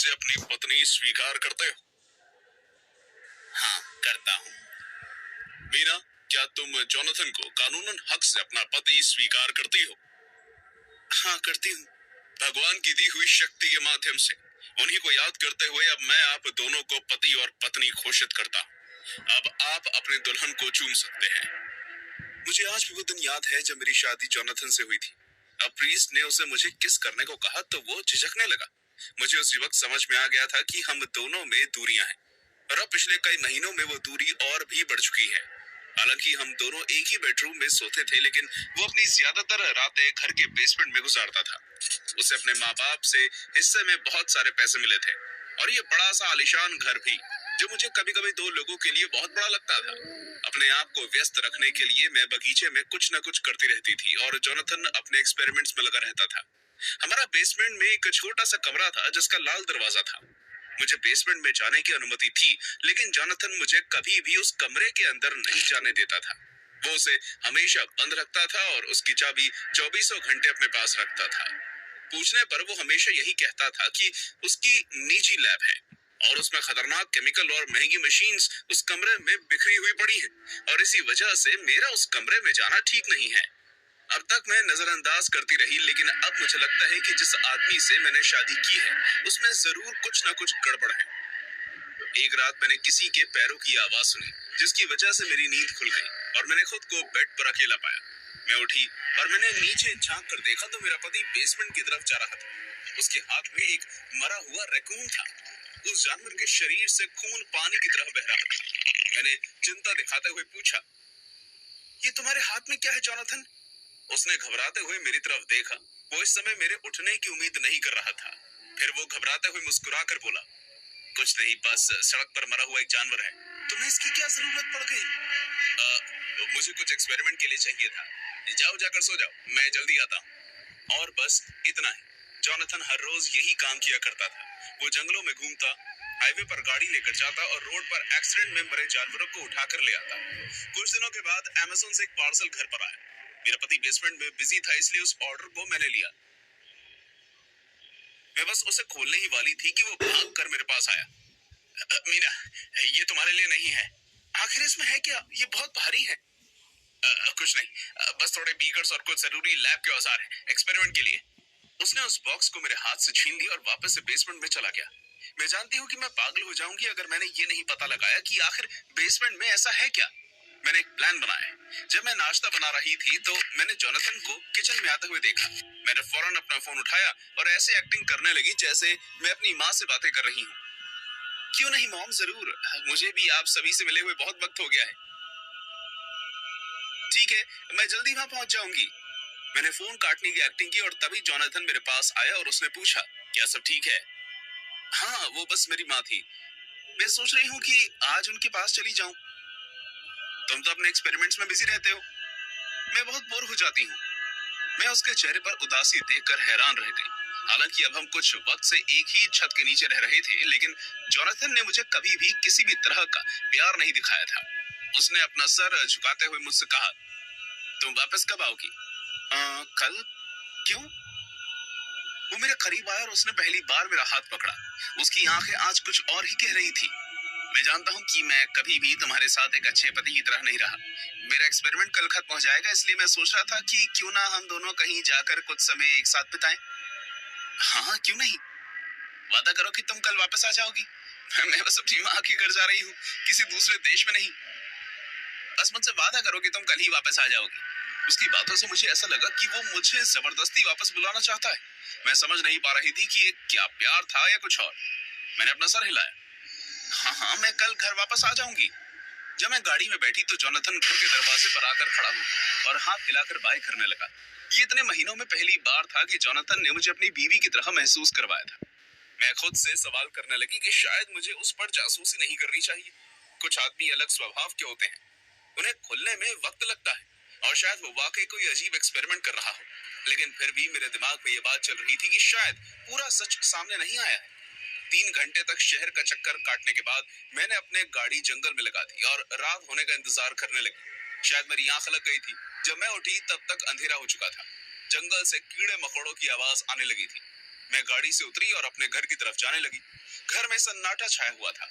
से अपनी पत्नी स्वीकार करते हो? हाँ, करता हूँ। मीना, क्या तुम जोनाथन को कानूनन हक से अपना पति स्वीकार करती हो? हाँ, करती हूँ। भगवान की दी हुई शक्ति के माध्यम से उन्हीं को याद करते हुए अब मैं आप दोनों को पति और पत्नी घोषित करता हूँ। अब आप अपने दुल्हन को चूम सकते हैं। मुझे आज भी वो दिन याद है जब मेरी शादी जोनाथन से हुई थी। अब प्रीस्ट ने उसे मुझे किस करने को कहा तो वो झिझकने लगा। मुझे उसी वक्त समझ में आ गया था कि हम दोनों में दूरियां हैं और अब पिछले कई महीनों में वो दूरी और भी बढ़ चुकी है। हालांकि हम दोनों एक ही बेडरूम में सोते थे, लेकिन वो अपनी ज्यादातर रातें घर के बेसमेंट में गुजारता था। उसे अपने माँ बाप से हिस्से में बहुत सारे पैसे मिले थे और ये बड़ा सा आलीशान घर भी, जो मुझे कभी कभी दो लोगों के लिए बहुत बड़ा लगता था। अपने आप को व्यस्त रखने के लिए मैं बगीचे में कुछ न कुछ करती रहती थी और जोनाथन अपने एक्सपेरिमेंट्स में लगा रहता था। हमारा बेसमेंट में एक छोटा सा कमरा था जिसका लाल दरवाजा था। मुझे बेसमेंट में जाने की अनुमति थी, लेकिन जोनाथन मुझे कभी भी उस कमरे के अंदर नहीं जाने देता था। वो उसे हमेशा बंद रखता था और उसकी चाबी 24 घंटे अपने पास रखता था। पूछने पर वो हमेशा यही कहता था कि उसकी निजी लैब है और उसमें खतरनाक केमिकल और महंगी मशीन्स उस कमरे में बिखरी हुई पड़ी हैं और इसी वजह से मेरा उस कमरे में जाना ठीक नहीं है। अब तक मैं नजरअंदाज करती रही, लेकिन अब मुझे लगता है कि जिस आदमी से मैंने शादी की है उसमें जरूर कुछ न कुछ गड़बड़ है। एक रात मैंने किसी के पैरों की आवाज सुनी, जिसकी वजह से मेरी नींद खुल गई और मैंने खुद को बेड पर अकेला पाया। मैं उठी और मैंने नीचे झांक कर देखा तो मेरा पति बेसमेंट की तरफ जा रहा था। उसके हाथ में एक मरा हुआ रैकून था। उस जानवर के शरीर से खून पानी की तरह बह रहा था। मैंने चिंता दिखाते हुए पूछा, ये तुम्हारे हाथ में क्या है जोनाथन? उसने घबराते हुए मेरी तरफ देखा। वो इस समय मेरे उठने की उम्मीद नहीं कर रहा था। फिर वो घबराते हुए मुस्कुराकर बोला, कुछ नहीं, बस सड़क पर मरा हुआ एक जानवर है। तुम्हें इसकी क्या जरूरत पड़ गई? मुझे कुछ एक्सपेरिमेंट के लिए चाहिए था। जाओ, जाकर सो जाओ, मैं जल्दी आता हूँ। और बस इतना ही। जोनाथन हर रोज यही काम किया करता था। वो जंगलों में घूमता, हाईवे पर गाड़ी लेकर जाता और रोड पर एक्सीडेंट में मरे जानवरों को उठाकर ले आता। कुछ दिनों के बाद अमेज़न से एक पार्सल घर पर आया। मेरा पति बेसमेंट में बिजी था, इसलिए उस ऑर्डर को मैंने लिया। मैं बस उसे खोलने ही वाली थी कि वो भाग कर मेरे पास आया। मीना, ये तुम्हारे लिए नहीं है। आखिर इसमें है क्या? ये बहुत भारी है। कुछ नहीं, बस थोड़े बीकर्स और कुछ जरूरी लैब के औजार हैं एक्सपेरिमेंट के लिए। उसने उस बॉक्स को मेरे हाथ से छीन लिया और वापस से बेसमेंट में चला गया। मैं जानती हूँ कि मैं पागल हो जाऊंगी अगर मैंने ये नहीं पता लगाया कि आखिर बेसमेंट में ऐसा है क्या। मैंने एक प्लान बनाया। जब मैं नाश्ता बना रही थी तो मैंने जोनाथन को किचन में आते हुए देखा। मैंने फौरन अपना फोन उठाया और ऐसे एक्टिंग करने लगी जैसे मैं अपनी माँ से बातें कर रही हूँ। क्यों नहीं मॉम, जरूर, मुझे भी आप सभी से मिले हुए बहुत वक्त हो गया है। ठीक है, मैं जल्दी वहां पहुंच जाऊंगी। मैंने फोन काटने की एक्टिंग की और तभी जोनाथन मेरे पास आया और उसने पूछा, क्या सब ठीक है? हाँ, वो बस मेरी माँ थी। मैं सोच रही हूँ कि आज उनके पास चली जाऊं। तुम तो अपने एक्सपेरिमेंट्स में बिजी रहते हो। मैं बहुत बोर हो जाती हूँ। मैं उसके चेहरे पर उदासी देखकर हैरान रह गई। हालांकि अब हम कुछ वक्त से एक ही छत के नीचे रह रहे थे, लेकिन जोनाथन ने मुझे कभी भी किसी भी तरह का प्यार नहीं दिखाया था। उसने अपना सर झुकाते हुए मुझसे कहा, तुम वापस कब आओगी? कल। क्यों? वो मेरे करीब आया और उसने पहली बार मेरा हाथ पकड़ा। उसकी आंखें आज कुछ और ही कह रही थी। मैं जानता हूँ कि मैं कभी भी तुम्हारे साथ एक अच्छे पति की तरह नहीं रहा। मेरा एक्सपेरिमेंट कल खत्म हो जाएगा, इसलिए मैं सोच रहा था कि क्यों ना हम दोनों कहीं जाकर कुछ समय एक साथ बिताएं। हाँ, क्यों नहीं। वादा करो कि तुम कल वापस आ जाओगी। मैं बस अपनी माँ के घर जा रही हूँ, किसी दूसरे देश में नहीं। बस मुझसे वादा करो कि तुम कल ही वापस आ जाओगी। उसकी बातों से मुझे ऐसा लगा कि वो मुझे जबरदस्ती वापस बुलाना चाहता है। मैं समझ नहीं पा रही थी कि ये क्या प्यार था या कुछ और। मैंने अपना सर हिलाया। हाँ, मैं कल घर वापस आ जाऊंगी। जब मैं गाड़ी में बैठी तो जोनाथन घर के दरवाजे पर आकर खड़ा हुआ और हाथ हिलाकर बाय करने लगा। ये इतने महीनों में पहली बार था कि जोनाथन ने मुझे अपनी बीवी की तरह महसूस करवाया था। मैं खुद से सवाल करने लगी कि शायद मुझे उस पर जासूसी नहीं करनी चाहिए। कुछ आदमी अलग स्वभाव के होते हैं, उन्हें खुलने में वक्त लगता है और शायद वो वाकई कोई अजीब एक्सपेरिमेंट कर रहा हो। लेकिन फिर भी मेरे दिमाग में ये बात चल रही थी कि शायद पूरा सच सामने नहीं आया है। 3 घंटे तक शहर का चक्कर काटने के बाद मैंने अपने गाड़ी जंगल में लगा दी और रात होने का इंतजार करने लगी। शायद मेरी आंख लग गई थी। जब मैं उठी तब तक अंधेरा हो चुका था। जंगल से कीड़े मकोड़ों की आवाज आने लगी थी। मैं गाड़ी से उतरी और अपने घर की तरफ जाने लगी। घर में सन्नाटा छाया हुआ था।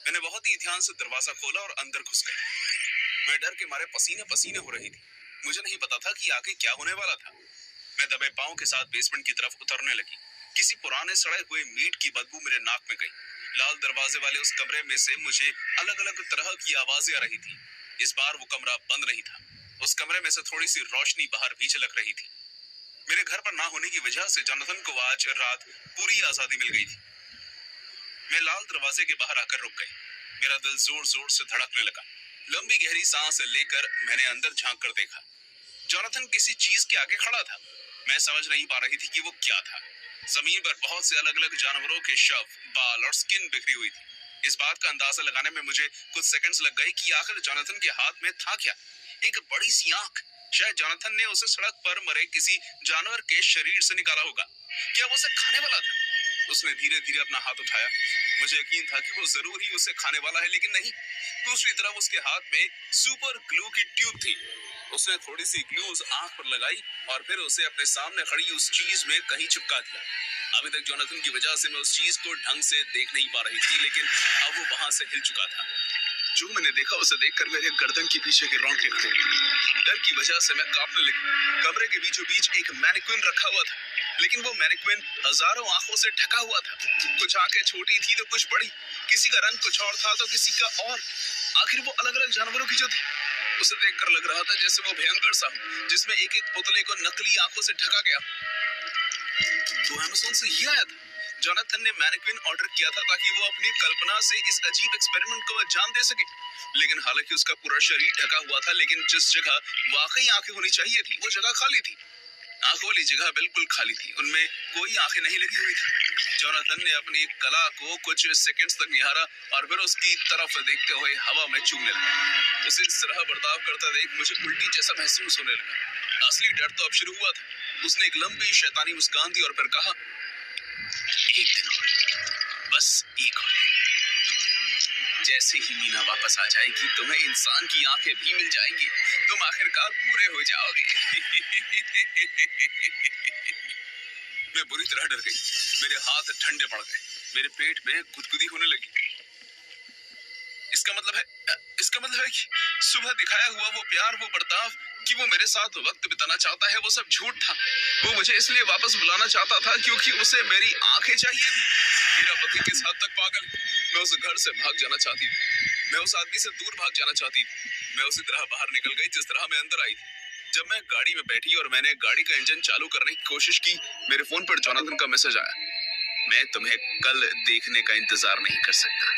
मैंने बहुत ही ध्यान से दरवाजा खोला और अंदर घुस गई। मैं डर के मारे पसीने पसीने हो रही थी। मुझे नहीं पता था कि आगे क्या होने वाला था। मैं दबे पांव के साथ बेसमेंट की तरफ उतरने लगी। किसी पुराने सड़े हुए मीट की बदबू मेरे नाक में गई। लाल दरवाजे वाले उस कमरे में से मुझे अलग अलग तरह की आवाजें आ रही थी। इस बार वो कमरा बंद नहीं था। उस कमरे में से थोड़ी सी रोशनी बाहर भी झलक रही थी। मेरे घर पर ना होने की वजह से जोनाथन को आज रात पूरी आजादी मिल गई थी। मैं लाल दरवाजे के बाहर आकर रुक गई। मेरा दिल जोर जोर से धड़कने लगा। लंबी गहरी सांस लेकर मैंने अंदर झांक कर देखा। जोनाथन किसी चीज के आगे खड़ा था। मैं समझ नहीं पा रही थी कि वो क्या था। जमीन पर बहुत से अलग अलग जानवरों के शव, बाल और स्किन बिखरी हुई थी। इस बात का अंदाजा लगाने में मुझे कुछ सेकंड्स लग गए कि आखिर जोनाथन के हाथ में था क्या। एक बड़ी सी आंख। शायद जोनाथन ने उसे सड़क पर मरे किसी जानवर के शरीर से निकाला होगा। क्या वो उसे खाने वाला था? उसने धीरे धीरे अपना हाथ उठाया। मुझे यकीन था कि वो जरूर ही उसे खाने वाला है, लेकिन नहीं। दूसरी तरफ उसके हाथ में सुपर ग्लू की ट्यूब थी। उसने थोड़ी सी ग्लू उस आंख पर लगाई और फिर उसे अपने सामने खड़ी उस चीज में कहीं चिपका दिया। अभी तक जोनाथन की वजह से मैं उस चीज को ढंग से देख नहीं पा रही थी, लेकिन अब वो वहां से हिल चुका था। जो मैंने देखा उसे देखकर मेरे गर्दन के पीछे के रोंगटे खड़े हुए। डर की वजह से मैं कांपने लगी। कमरे के बीचों बीच एक मैनिक्विन रखा हुआ था, लेकिन वो मैनिक्विन हजारों आंखों से ढका हुआ था। कुछ आंखें छोटी थी तो कुछ बड़ी। किसी का रंग कुछ और था तो किसी का और। आखिर वो अलग अलग जानवरों की जो थी। उसे देखकर लग रहा था जैसे वो भयंकर सा हो, जिसमें एक एक पुतले को नकली आंखों से ढका गया। तो अमेज़न से ये आया था। जोनाथन ने मैनिक्विन ऑर्डर किया था ताकि वो अपनी कल्पना से इस अजीब एक्सपेरिमेंट को अंजाम दे सके। लेकिन हालांकि उसका पूरा शरीर ढका हुआ था, लेकिन जिस जगह वाकई आंखें होनी चाहिए थी वो जगह खाली थी। आंखों वाली जगह बिल्कुल खाली थी। उनमें कोई आंखें नहीं लगी हुई थी। जोनाथन ने अपनी कला को कुछ सेकंड्स तक निहारा और फिर उसकी तरफ देखते हुए हवा में चूमने लगा। उसे इस तरह बर्ताव करता देख मुझे उल्टी जैसा महसूस होने लगा। असली डर तो अब शुरू हुआ था। उसने एक लंबी शैतानी मुस्कान दी और फिर कहा, एक दिन और, बस एक और। जैसे ही मीना वापस आ जाएगी तुम्हें इंसान की आंखें भी मिल जाएंगी। तुम आखिरकार पूरे हो जाओगे। मैं बुरी तरह डर गई। मेरे हाथ ठंडे पड़ गए। मेरे पेट में गुदगुदी होने लगी। इसका मतलब है कि सुबह दिखाया हुआ वो प्यार, वो बर्ताव, कि वो मेरे साथ वक्त बिताना चाहता है, वो सब झूठ था। वो मुझे इसलिए वापस बुलाना चाहता था क्योंकि उसे मेरी आंखें चाहिए थी। मेरा पति किस हद तक पागल है। मैं उस घर से भाग जाना चाहती थी। मैं उस आदमी से दूर भाग जाना चाहती थी। मैं उसी तरह बाहर निकल गई जिस तरह मैं अंदर आई थी। जब मैं गाड़ी में बैठी और मैंने गाड़ी का इंजन चालू करने की कोशिश की, मेरे फोन पर जोनाथन का मैसेज आया। मैं तुम्हें कल देखने का इंतजार नहीं कर सकता।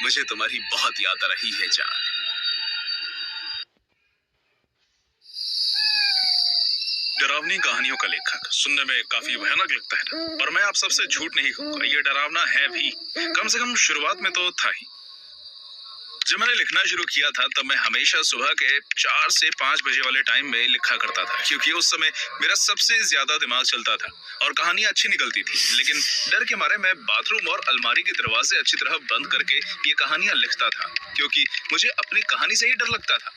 मुझे तुम्हारी बहुत याद आ रही है जान। डरावनी कहानियों का लेखक सुनने में काफी भयानक लगता है ना? और मैं आप सबसे झूठ नहीं कहूंगा, ये डरावना है भी। कम से कम शुरुआत में तो था ही। जब मैंने लिखना शुरू किया था तब मैं हमेशा सुबह के 4 से 5 बजे वाले टाइम में लिखा करता था, क्योंकि उस समय मेरा सबसे ज्यादा दिमाग चलता था और कहानियां अच्छी निकलती थी। लेकिन डर के मारे मैं बाथरूम और अलमारी के दरवाजे अच्छी तरह बंद करके ये कहानियां लिखता था, क्योंकि मुझे अपनी कहानी से ही डर लगता था।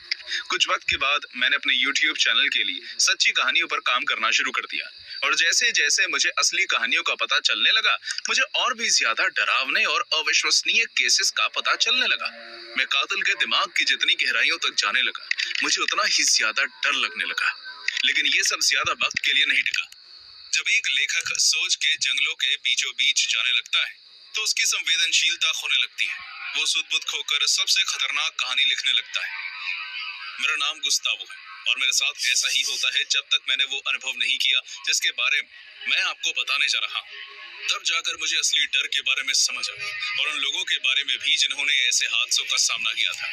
कुछ वक्त के बाद मैंने अपने YouTube चैनल के लिए सच्ची कहानियों पर काम करना शुरू कर दिया, और जैसे जैसे मुझे असली कहानियों का पता चलने लगा, मुझे और भी ज्यादा डरावने और अविश्वसनीय केसेस का पता चलने लगा। मैं कातिल के दिमाग की जितनी गहराइयों तक जाने लगा, मुझे उतना ही ज्यादा डर लगने लगा। लेकिन ये सब ज्यादा वक्त के लिए नहीं टिका। जब एक लेखक सोच के जंगलों के बीचों बीच जाने लगता है तो उसकी संवेदनशीलता खोने लगती है। वो सुध-बुध खोकर सबसे खतरनाक कहानी लिखने लगता है। मेरा नाम गुस्तावो है और मेरे साथ ऐसा ही होता है जब तक मैंने वो अनुभव नहीं किया जिसके बारे में मैं आपको बताने जा रहा हूँ। तब जाकर मुझे असली डर के बारे में समझ आया, और उन लोगों के बारे में भी जिन्होंने ऐसे हादसों का सामना किया था।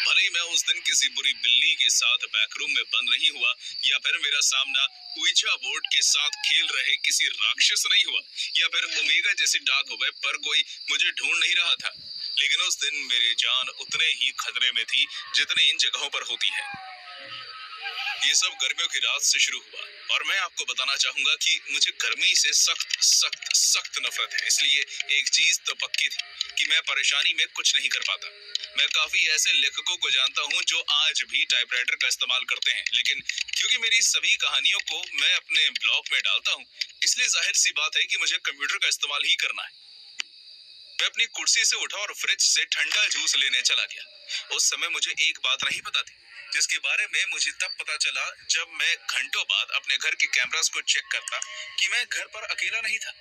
भले ही मैं उस दिन किसी बुरी बिल्ली के साथ बैकरूम में बंद नहीं हुआ, या फिर मेरा सामना उइजा बोर्ड के साथ खेल रहे किसी राक्षस नहीं हुआ, या फिर ओमेगा जैसी डार्क वेब पर कोई मुझे ढूंढ नहीं रहा था, लेकिन उस दिन मेरी जान उतने ही खतरे में थी जितने इन जगहों पर होती है। ये सब गर्मियों की रात से शुरू हुआ और मैं आपको बताना चाहूंगा कि मुझे गर्मी से सख्त सख्त सख्त नफरत है। इसलिए एक चीज तो पक्की थी कि मैं परेशानी में कुछ नहीं कर पाता। मैं काफी ऐसे लेखकों को जानता हूं जो आज भी टाइपराइटर का इस्तेमाल करते हैं, लेकिन क्योंकि मेरी सभी कहानियों को मैं अपने ब्लॉग में डालता हूं, इसलिए जाहिर सी बात है कि मुझे कंप्यूटर का इस्तेमाल ही करना है। मैं अपनी कुर्सी से उठा और फ्रिज से ठंडा जूस लेने चला गया। उस समय मुझे एक बात नहीं पता थी, जिसके बारे में मुझे तब पता चला जब मैं घंटों बाद अपने घर के कैमरास को चेक करता कि मैं घर पर अकेला नहीं था।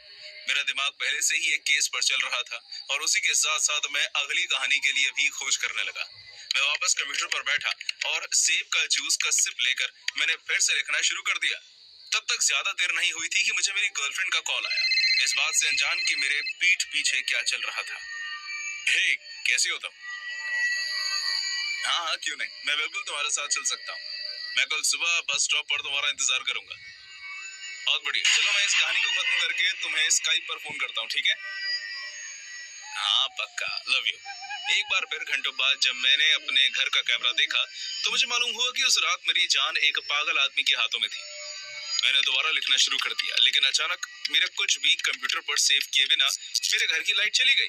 मेरा दिमाग पहले से ही एक केस पर चल रहा था और उसी के साथ साथ मैं अगली कहानी के लिए भी खोज करने लगा। मैं वापस कंप्यूटर पर बैठा और सेब का जूस का सिप लेकर मैंने फिर से लिखना शुरू कर दिया। तब तक ज्यादा देर नहीं हुई थी कि मुझे मेरी गर्लफ्रेंड का कॉल आया, इस बात से अनजान कि मेरे पीठ पीछे क्या चल रहा था। हे, कैसी हो तुम? हाँ हाँ, क्यों नहीं, मैं बिल्कुल तुम्हारे साथ चल सकता हूँ। मैं कल सुबह बस स्टॉप पर तुम्हारा इंतजार करूंगा। बहुत बढ़िया, चलो मैं इस कहानी को खत्म करके तुम्हें स्काइप पर फोन करता हूँ, ठीक है? हाँ पक्का, लव यू। एक बार फिर घंटों बाद जब मैंने अपने घर का कैमरा देखा तो मुझे मालूम हुआ कि उस रात मेरी जान एक पागल आदमी के हाथों में थी। मैंने दोबारा लिखना शुरू कर दिया, लेकिन अचानक मेरा कुछ भी कंप्यूटर पर सेव किए बिना मेरे घर की लाइट चली गई।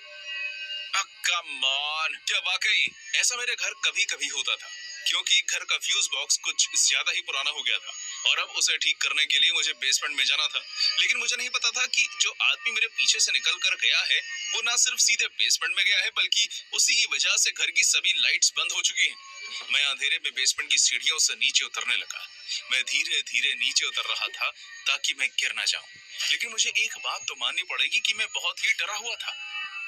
कम ऑन, क्या वाकई ऐसा मेरे घर कभी कभी होता था? क्योंकि घर का फ्यूज बॉक्स कुछ ज्यादा ही पुराना हो गया था और अब उसे ठीक करने के लिए मुझे बेसमेंट में जाना था। लेकिन मुझे नहीं पता था कि जो आदमी मेरे पीछे से निकल कर गया है वो ना सिर्फ सीधे बेसमेंट में गया है, बल्कि उसी की वजह से घर की सभी लाइट्स बंद हो चुकी हैं। मैं अंधेरे में बेसमेंट की सीढ़ियों से नीचे उतरने लगा। मैं धीरे धीरे नीचे उतर रहा था ताकि मैं गिर ना जाऊं। लेकिन मुझे एक बात तो माननी पड़ेगी कि मैं बहुत ही डरा हुआ था।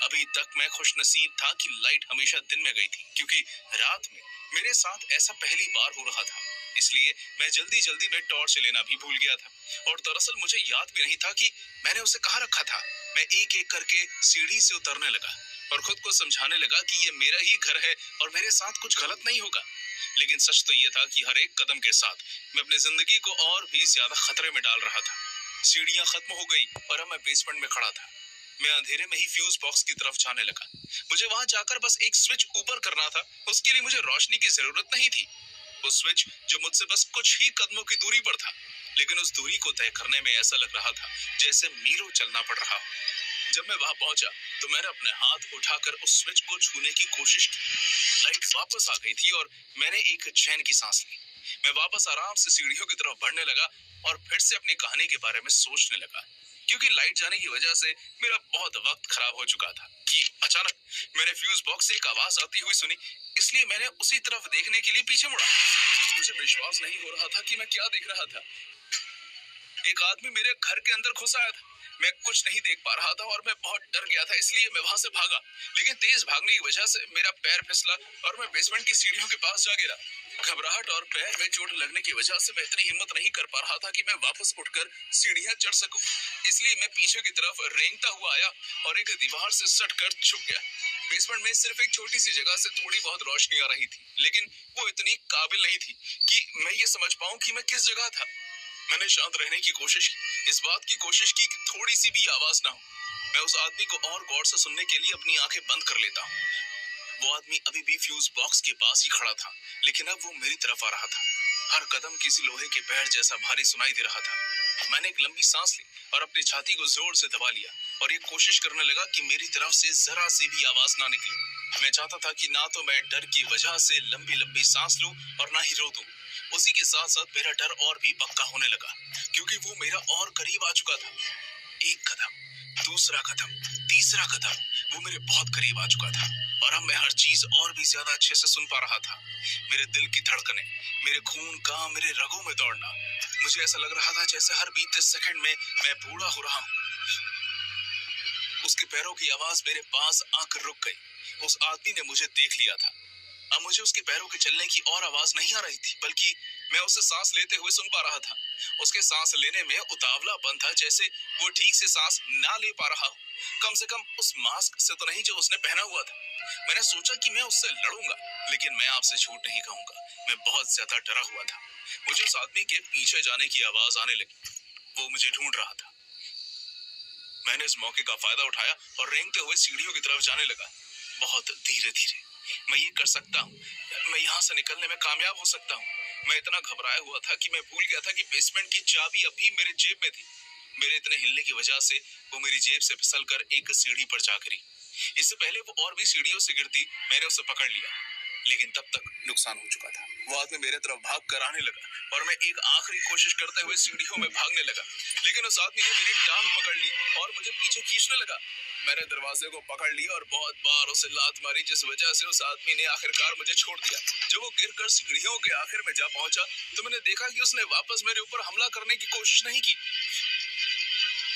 अभी तक मैं खुशनसीब था कि लाइट हमेशा दिन में गई थी, क्योंकि रात में मेरे साथ ऐसा पहली बार हो रहा था। इसलिए मैं जल्दी जल्दी में टॉर्च लेना भी भूल गया था और दरअसल मुझे याद भी नहीं था कि मैंने उसे कहाँ रखा था। मैं एक एक करके सीढ़ी से उतरने लगा और खुद को समझाने लगा कि ये मेरा ही घर है और मेरे साथ कुछ गलत नहीं होगा। लेकिन सच तो ये था कि हर एक कदम के साथ मैं अपनी जिंदगी को और भी ज्यादा खतरे में डाल रहा था। सीढ़ियां खत्म हो गई और अब मैं बेसमेंट में खड़ा था। मैं अंधेरे में ही फ्यूज बॉक्स की तरफ जाने लगा। मुझे वहां जाकर बस एक स्विच ऊपर करना था, उसके लिए मुझे रोशनी की जरूरत नहीं थी। वो स्विच जो मुझसे बस कुछ ही कदमों की दूरी पर था, लेकिन उस दूरी को तय करने में ऐसा लग रहा था जैसे मीलों चलना पड़ रहा हो। जब मैं वहां पहुंचा तो मैंने अपने हाथ उठाकर उस स्विच को छूने की कोशिश की। लाइट वापस आ गई थी और मैंने एक चैन की सांस ली। मैं वापस आराम से सीढ़ियों की तरफ बढ़ने लगा और फिर से अपनी कहानी के बारे में सोचने लगा। क्योंकि लाइट जाने की वजह से मेरा बहुत वक्त खराब हो चुका था कि अचानक मैंने फ्यूज बॉक्स से एक आवाज आती हुई सुनी। इसलिए मैंने उसी तरफ देखने के लिए पीछे मुड़ा। मुझे विश्वास नहीं हो रहा था कि मैं क्या देख रहा था। एक आदमी मेरे घर के अंदर घुस आया था। मैं कुछ नहीं देख पा रहा था और मैं बहुत डर गया था, इसलिए मैं वहां से भागा। लेकिन तेज भागने की वजह से मेरा पैर फिसला और मैं बेसमेंट की सीढ़ियों के पास जा गिरा। घबराहट और पैर में चोट लगने की वजह से मैं इतनी हिम्मत नहीं कर पा रहा था कि मैं वापस उठकर सीढ़ियां चढ़ सकूं। इसलिए मैं पीछे की तरफ रेंगता हुआ आया और एक दीवार से सटकर छुप गया। बेसमेंट में सिर्फ एक छोटी सी जगह से थोड़ी बहुत रोशनी आ रही थी, लेकिन वो इतनी काबिल नहीं थी कि मैं ये समझ पाऊं कि मैं किस जगह था। मैंने शांत रहने की कोशिश की, इस बात की कोशिश की कि थोड़ी सी भी आवाज ना हो। मैं उस आदमी को और गौर से सुनने के लिए अपनी आंखें बंद कर लेता हूँ। वो आदमी अभी भी फ्यूज बॉक्स के पास ही खड़ा था, लेकिन अब वो मेरी तरफ आ रहा था। हर कदम किसी लोहे के पैर जैसा भारी सुनाई दे रहा था। मैंने एक लंबी सांस ली और अपनी छाती को जोर से दबा लिया और ये कोशिश करने लगा कि मेरी तरफ से जरा सी भी आवाज ना निकले। मैं चाहता था कि ना तो मैं डर की वजह से लंबी लंबी सांस लूं और ना ही रो दूं। उसी के साथ साथ मेरा डर और भी पक्का होने लगा, क्योंकि वो मेरा और करीब आ चुका था। एक कदम, दूसरा कदम, तीसरा कदम, वो मेरे बहुत करीब आ चुका था और अब मैं हर चीज और भी ज्यादा अच्छे से सुन पा रहा था। मेरे दिल की धड़कनें, मेरे खून का मेरे रगों में दौड़ना। मुझे ऐसा लग रहा था जैसे हर बीते सेकंड में मैं बूढ़ा हो रहा हूँ। उसके पैरों की आवाज मेरे पास आकर रुक गई। उस आदमी ने मुझे देख लिया था। अब मुझे उसके पैरों के चलने की और आवाज नहीं आ रही थी, बल्कि मैं उसे सांस लेते हुए सुन पा रहा था। उसके सांस लेने में उतावलापन था, जैसे वो ठीक से सांस ना ले पा रहा हो। कम से कम उस मास्क से तो नहीं जो उसने पहना हुआ था। मैंने सोचा कि मैं उससे लड़ूंगा, लेकिन मैं आपसे झूठ नहीं कहूंगा, मैं बहुत ज्यादा डरा हुआ था। मुझे उस आदमी के पीछे जाने की आवाज आने लगी। वो मुझे ढूंढ रहा था। मैंने इस मौके का फायदा उठाया और रेंगते हुए सीढ़ियों की तरफ जाने लगा, बहुत धीरे धीरे। मैं ये कर सकता हूँ, मैं यहाँ से निकलने में कामयाब हो सकता हूँ। मैं इतना घबराया हुआ था कि मैं भूल गया था कि बेसमेंट की चाबी अभी मेरे जेब में थी। मेरे इतने हिलने की वजह से वो मेरी जेब से फिसलकर एक सीढ़ी पर जा गिरी। इससे पहले वो और भी सीढ़ियों से गिरती, मैंने उसे पकड़ लिया, लेकिन तब तक नुकसान हो चुका था। वो आदमी मेरे तरफ भाग कर आने लगा और मैं एक आखिरी कोशिश करते हुए सीढ़ियों में भागने लगा, लेकिन उस आदमी ने मेरी टांग पकड़ ली और मुझे पीछे खींचने लगा। मैंने दरवाजे को पकड़ लिया और बहुत बार उसे लात मारी, जिस वजह से उस आदमी ने आखिरकार मुझे छोड़ दिया। जब वो गिरकर सीढ़ियों के आखिर में जा पहुंचा तो मैंने देखा कि उसने वापस मेरे ऊपर हमला करने की कोशिश नहीं की।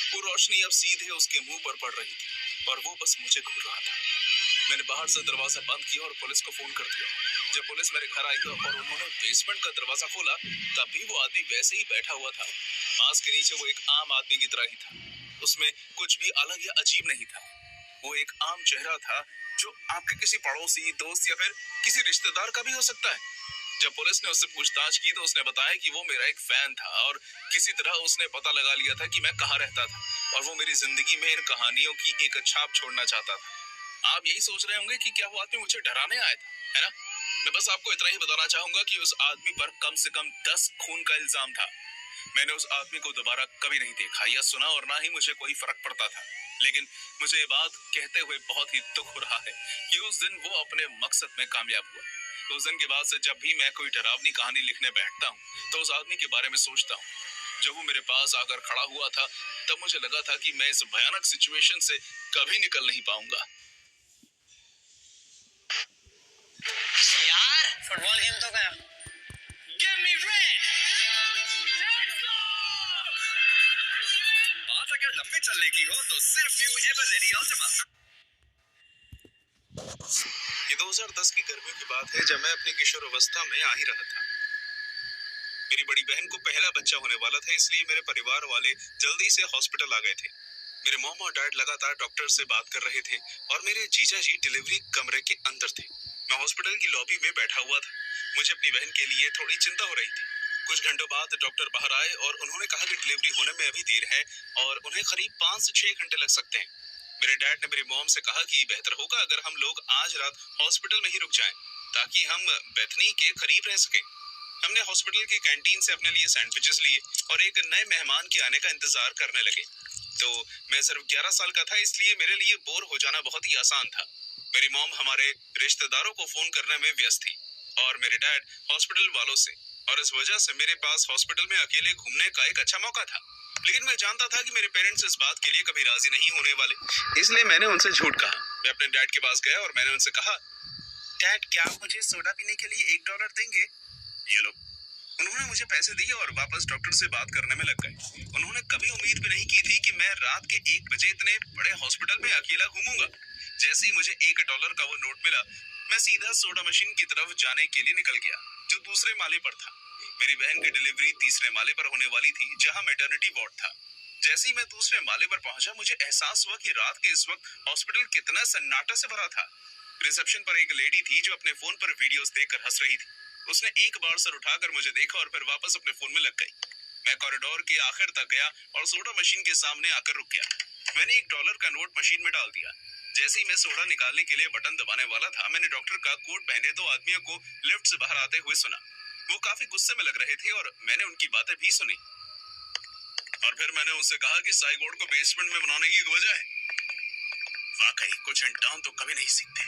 वो रोशनी अब सीधे उसके मुंह पर पड़ रही थी और वो बस मुझे घूर रहा था। मैंने बाहर से दरवाजा बंद किया और पुलिस को फोन कर दिया। जब पुलिस मेरे घर आई और उन्होंने बेसमेंट का दरवाजा खोला, तब भी वो आदमी वैसे ही बैठा हुआ था। मास्क के नीचे वो एक आम आदमी की तरह ही था। उसमें कुछ भी अलग या अजीब नहीं था। वो एक आम चेहरा था जो आपके किसी पड़ोसी, दोस्त या फिर किसी रिश्तेदार का भी हो सकता है। जब पुलिस ने उससे पूछताछ की तो उसने बताया कि वो मेरा एक फैन था और किसी तरह उसने पता लगा लिया था कि मैं कहाँ रहता था और वो मेरी जिंदगी में इन कहानियों की एक छाप छोड़ना चाहता था। आप यही सोच रहे होंगे कि क्या वो आदमी मुझे डराने आया था, है ना? मैं बस आपको इतना ही बताना चाहूंगा कि उस आदमी पर कम से कम 10 खून का इल्जाम था। मैंने उस आदमी को दोबारा कभी नहीं देखा या सुना और ना ही मुझे कोई फर्क पड़ता था, लेकिन मुझे ये बात कहते हुए बहुत ही दुख हो रहा है कि उस दिन वो अपने मकसद में कामयाब हुआ। तो उस दिन के बाद से जब भी मैं कोई डरावनी कहानी लिखने बैठता हूँ तो उस आदमी के बारे में सोचता हूँ। जब वो मेरे पास आकर खड़ा हुआ था तब मुझे लगा था कि मैं इस भयानक सिचुएशन से कभी निकल नहीं पाऊंगा। यार फुटबॉल गेम तो गया। Give me red. Let's go. बात अगर लंबे चलने की हो तो सिर्फ न्यू एवर रेडी अल्टीमा। ये 2010 की गर्मियों की बात है जब मैं अपनी किशोरावस्था में आ ही रहा था। मेरी बड़ी बहन को पहला बच्चा होने वाला था, इसलिए मेरे परिवार वाले जल्दी से हॉस्पिटल आ गए थे। मेरे मॉम और डैड लगातार डॉक्टर से बात कर रहे थे और मेरे जीजा जी डिलीवरी कमरे के अंदर थे। मैं हॉस्पिटल की लॉबी में बैठा हुआ था। मुझे अपनी बहन के लिए थोड़ी चिंता हो रही थी। कुछ घंटों बाद डॉक्टर बाहर आए और उन्होंने कहा कि डिलीवरी होने में अभी देर है और उन्हें करीब 5 से 6 घंटे लग सकते हैं। मेरे डैड ने मेरी मॉम से कहा कि बेहतर होगा अगर हम लोग आज रात हॉस्पिटल में ही रुक जाएं, ताकि हम बेथनी के करीब रह सकें। हमने हॉस्पिटल की कैंटीन से अपने लिए सैंडविचेस लिए और एक नए मेहमान के आने का इंतजार करने लगे। तो मैं सिर्फ 11 साल का था, इसलिए मेरे लिए बोर हो जाना बहुत ही आसान था। मेरी मॉम हमारे रिश्तेदारों को फोन करने में व्यस्त थी और मेरे डैड हॉस्पिटल वालों से, और इस वजह से मेरे पास हॉस्पिटल में अकेले घूमने का एक अच्छा मौका था। लेकिन मैं जानता था कि मेरे पेरेंट्स इस बात के लिए कभी राजी नहीं होने वाले, इसलिए मैंने उनसे झूठ कहा। मैं अपने डैड के पास गया और मैंने उनसे कहा, डैड क्या आप मुझे सोडा पीने के लिए $1 देंगे? ये लो। उन्होंने मुझे पैसे दिए और वापस डॉक्टर से बात करने में लग गए। उन्होंने कभी उम्मीद भी नहीं की थी कि मैं रात के 1 बजे इतने बड़े हॉस्पिटल में अकेला घूमूंगा। जैसे ही मुझे $1 का वो नोट मिला, मैं सीधा सोडा मशीन की तरफ जाने के लिए निकल गया, जो दूसरे माले पर था। मेरी बहन की डिलीवरी तीसरे माले पर होने वाली थी, जहां मैटरनिटी वार्ड था। जैसे ही मैं दूसरे माले पर पहुंचा, मुझे एहसास हुआ कि रात के इस वक्त हॉस्पिटल कितना सन्नाटा से भरा था। रिसेप्शन पर एक लेडी थी जो अपने फोन पर वीडियोस देखकर हंस रही थी। उसने एक बार सर उठाकर मुझे देखा और फिर वापस अपने फोन में लग गई। मैं कॉरिडोर के आखिर तक गया और सोडा मशीन के सामने आकर रुक गया। मैंने $1 का नोट मशीन में डाल दिया। जैसे ही मैं सोडा निकालने के लिए बटन दबाने वाला था, मैंने डॉक्टर का कोट पहने 2 आदमियों को लिफ्ट से बाहर आते हुए सुना। वो काफी गुस्से में लग रहे थे और मैंने उनकी बातें भी सुनी। और फिर मैंने उनसे कहा कि साइक बोर्ड को बेसमेंट में बनाने की वजह है। वाकई कुछ इंसान तो कभी नहीं सीखते।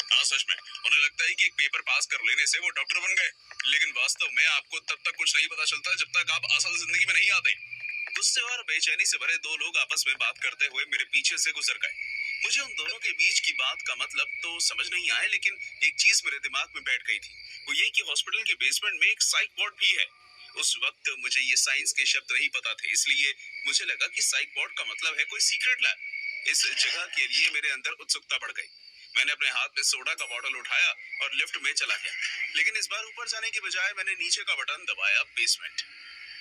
हाँ, सच में उन्हें लगता है कि एक पेपर पास कर लेने से वो डॉक्टर बन गए, लेकिन वास्तव में आपको तब तक कुछ नहीं पता चलता जब तक आप असल जिंदगी में नहीं आते। गुस्से और बेचैनी से भरे 2 लोग आपस में बात करते हुए मेरे पीछे से गुजर गए। मुझे उन दोनों के बीच की बात का मतलब तो समझ नहीं आया, लेकिन एक चीज मेरे दिमाग में बैठ गई थी, वो ये कि हॉस्पिटल के बेसमेंट में एक साइक वार्ड भी है। उस वक्त मुझे ये साइंस के शब्द नहीं पता थे, इसलिए मुझे लगा कि साइक वार्ड का मतलब है कोई सीक्रेट लैब। इस जगह के लिए मेरे अंदर उत्सुकता बढ़ गई। मैंने अपने हाथ में सोडा का बॉटल उठाया और लिफ्ट में चला गया, लेकिन इस बार ऊपर जाने की बजाय मैंने नीचे का बटन दबाया। बेसमेंट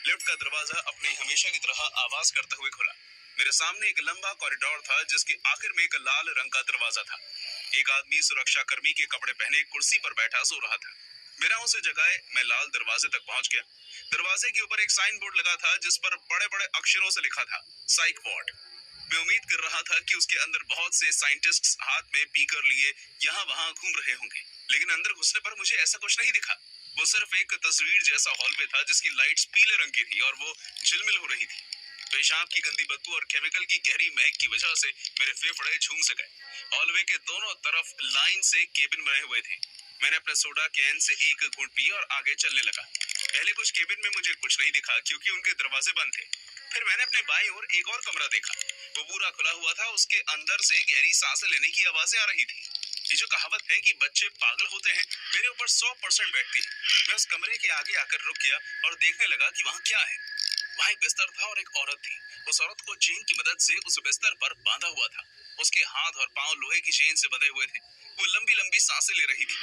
लिफ्ट का दरवाजा अपनी हमेशा की तरह आवाज करते हुए खुला। मेरे सामने एक लंबा कॉरिडोर था जिसके आखिर में एक लाल रंग का दरवाजा था। एक आदमी सुरक्षा कर्मी के कपड़े पहने कुर्सी पर बैठा सो रहा था। बिना उसे जगाए मैं लाल दरवाजे तक पहुंच गया। दरवाजे के ऊपर एक साइन बोर्ड लगा था जिस पर बड़े बड़े अक्षरों से लिखा था साइक वार्ड। मैं उम्मीद कर रहा था कि उसके अंदर बहुत से साइंटिस्ट्स हाथ में बीकर लिए यहाँ वहां घूम रहे होंगे, लेकिन अंदर घुसने पर मुझे ऐसा कुछ नहीं दिखा। वो सिर्फ एक तस्वीर जैसा हॉल में था जिसकी लाइट्स पीले रंग की थी और वो झिलमिल हो रही थी। पेशाब की गंदी बदबू और केमिकल की गहरी महक की वजह से मेरे फेफड़े झूम से गए। हॉलवे के दोनों तरफ लाइन से केबिन बने हुए थे। मैंने अपने सोडा कैन से एक घूंट पिया और आगे चलने लगा। पहले कुछ केबिन में मुझे कुछ नहीं दिखा क्योंकि उनके दरवाजे बंद थे। फिर मैंने अपने बाईं ओर एक और कमरा देखा। वो पूरा खुला हुआ था। उसके अंदर से गहरी सांसें लेने की आवाजें आ रही थी। ये जो कहावत है कि बच्चे पागल होते हैं, मेरे ऊपर 100% बैठती है। मैं उस कमरे के आगे आकर रुक गया और देखने लगा कि वहाँ क्या है। वहाँ एक बिस्तर था और एक औरत थी। उस औरत को चेन की मदद से उस बिस्तर पर बांधा हुआ था। उसके हाथ और पांव लोहे की चेन से बंधे हुए थे। वो लंबी लंबी सांसें ले रही थी।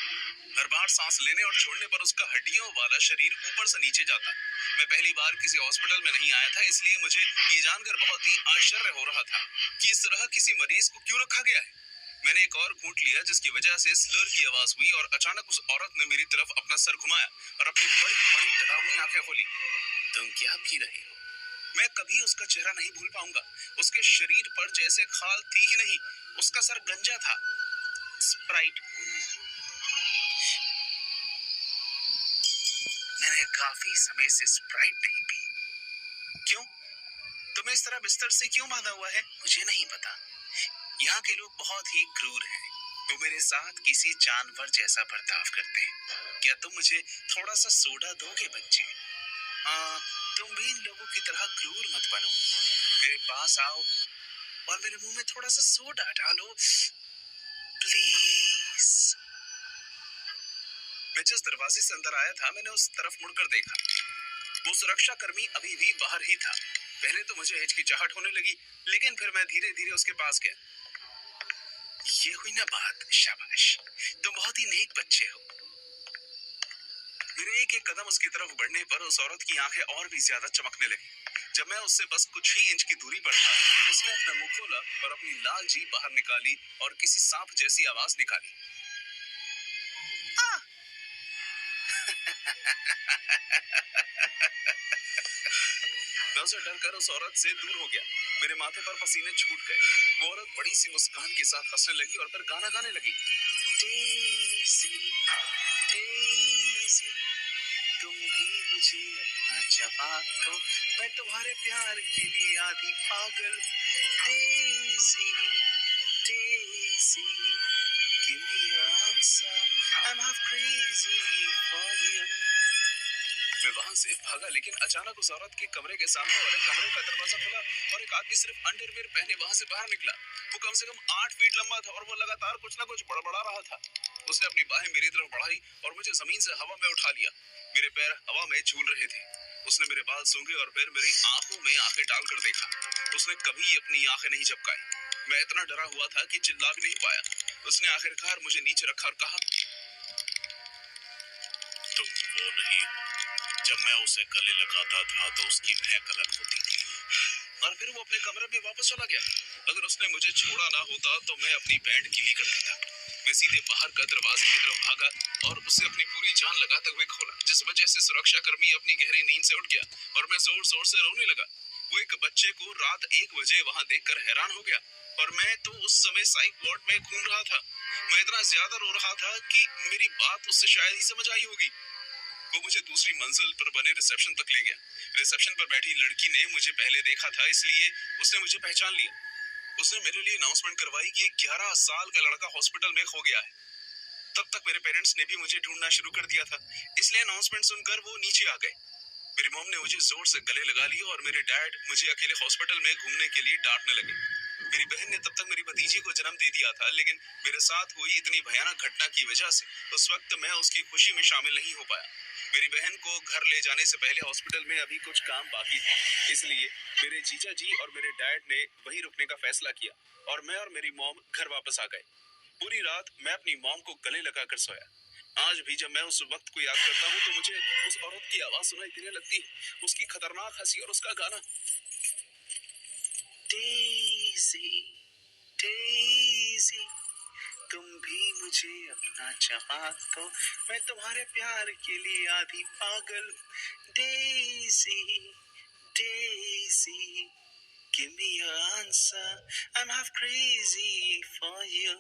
हर बार सांस लेने और छोड़ने पर उसका हड्डियों वाला शरीर ऊपर से नीचे जाता। मैं पहली बार किसी हॉस्पिटल में नहीं आया था, इसलिए मुझे ये जानकर बहुत ही आश्चर्य हो रहा था कि इस तरह किसी मरीज को क्यों रखा गया है। मैंने एक और घूंट लिया जिसकी वजह से स्लर की आवाज हुई और अचानक उस औरत ने मेरी तरफ अपना सर घुमाया और अपनी बड़ी बड़ी डरावनी आंखें खोली। तुम क्या पी रही हो? मैं कभी उसका चेहरा नहीं भूल पाऊंगा। उसके शरीर पर जैसे खाल थी ही नहीं, उसका सर गंजा था। स्प्राइट। मैंने काफी समय से स्प्राइट नहीं पी। क्यों? तुम्हें इस तरह बिस्तर से क्यों बांधा हुआ है? मुझे नहीं पता। यहाँ के लोग बहुत ही क्रूर हैं। वो मेरे साथ किसी जानवर जैसा बर्ताव करते हैं। क्या तुम मुझे थोड़ा सा सोडा दोगे बच्चे? तुम भी इन लोगों की तरह क्रूर मत बनो। मेरे पास आओ और मेरे मुंह में थोड़ा सा सोडा डालो, प्लीज। मैं जिस दरवाजे से अंदर आया था, मैंने उस तरफ मुड़कर देखा। वो सुरक्षा कर्मी अभी भी बाहर ही था। पहले तो मुझे हिचकिचाहट होने लगी, लेकिन फिर मैं धीरे धीरे उसके पास गया। ये हुई ना बात। शाबाश, तुम बहुत ही नेक बच्चे हो। मेरे एक एक कदम उसकी तरफ बढ़ने पर उस औरत की आंखें और भी ज्यादा चमकने लगी। जब मैं उससे बस कुछ ही इंच की दूरी पर था, उसने अपना मुंह खोला और अपनी लाल जीभ बाहर निकाली और किसी सांप जैसी आवाज निकाली। मैं उसे डरकर उस औरत से दूर हो गया। मेरे माथे पर पसीने छूट गए। वो औरत बड़ी सी मुस्कान के साथ हंसने लगी और फिर गाना गाने लगी। डेज़ी, डेज़ी, तुम भी मुझे अपना जवाब दो, मैं तुम्हारे प्यार के लिए आधी पागल। Daisy, daisy, give me your answer, I'm half crazy for you। मैं वहां से भागा, लेकिन अचानक उस औरत के कमरे के सामने वाले कमरे का दरवाजा खुला और एक आदमी सिर्फ अंडरवियर पहने वहां से बाहर निकला। वो कम से कम 8 फीट लंबा था और वो लगातार कुछ ना कुछ बड़बड़ा रहा था। उसने अपनी बाहें मेरी तरफ बढ़ाई और मुझे जमीन से हवा में उठा लिया। मेरे पैर हवा में झूल रहे थे। उसने मेरे बाल सूंघे और फिर मेरी आंखों में आंखें डालकर देखा। उसने कभी अपनी आंखें नहीं झपकाई। मैं इतना डरा हुआ था कि चिल्ला भी नहीं पाया। उसने आखिरकार मुझे नीचे रखा और कहा, तुम वो नहीं हो। जब मैं उसे गले लगाता था तो उसकी महक अलग होती थी। और फिर वो अपने कमरे में वापस चला गया। अगर उसने मुझे छोड़ा ना होता तो मैं अपनी बैंड गीली कर देता। मैं सीधे बाहर का दरवाजे की तरफ भागा और उसे अपनी पूरी जान लगाते हुए खोला, जिस वजह से सुरक्षा कर्मी अपनी गहरी नींद से उठ गया और मैं जोर जोर से रोने लगा। वो एक बच्चे को रात 1 बजे वहां देखकर हैरान हो गया और मैं तो उस समय साइक वार्ड में घूम रहा था। मैं इतना ज्यादा रो रहा था कि मेरी बात उससे शायद ही समझ आई होगी। वो मुझे दूसरी मंजिल पर बने रिसेप्शन तक ले गया। रिसेप्शन पर बैठी लड़की ने मुझे पहले देखा था, इसलिए उसने मुझे पहचान लिया। उसने मेरे लिए अनाउंसमेंट करवाई कि एक 11 साल का लड़का हॉस्पिटल में खो गया है। तब तक मेरे पेरेंट्स ने भी मुझे ढूंढना शुरू कर दिया था, इसलिए अनाउंसमेंट सुनकर वो नीचे आ गए। मेरी मॉम ने मुझे जोर से गले लगा लिया और मेरे डैड मुझे अकेले हॉस्पिटल में घूमने के लिए डांटने लगे। मेरी बहन ने तब तक मेरी भतीजी को जन्म दे दिया था, लेकिन मेरे साथ हुई इतनी भयानक घटना की वजह से उस वक्त मैं उसकी खुशी में शामिल नहीं हो पाया। मेरी बहन को घर ले जाने से पहले हॉस्पिटल में अभी कुछ काम बाकी था, इसलिए मेरे जीजा जी और मेरे डैड ने वहीं रुकने का फैसला किया और मैं और मेरी मॉम घर वापस आ गए। पूरी रात मैं अपनी मॉम को गले लगाकर सोया। आज भी जब मैं उस वक्त को याद करता हूँ तो मुझे उस औरत की आवाज सुनाई देने लगती है, उसकी खतरनाक हंसी और उसका गाना। डेज़ी, डेज़ी, तुम भी मुझे अपना जवाब दो, मैं तुम्हारे प्यार के लिए आधी पागल। Daisy, daisy, give me your answer, I'm half crazy for you।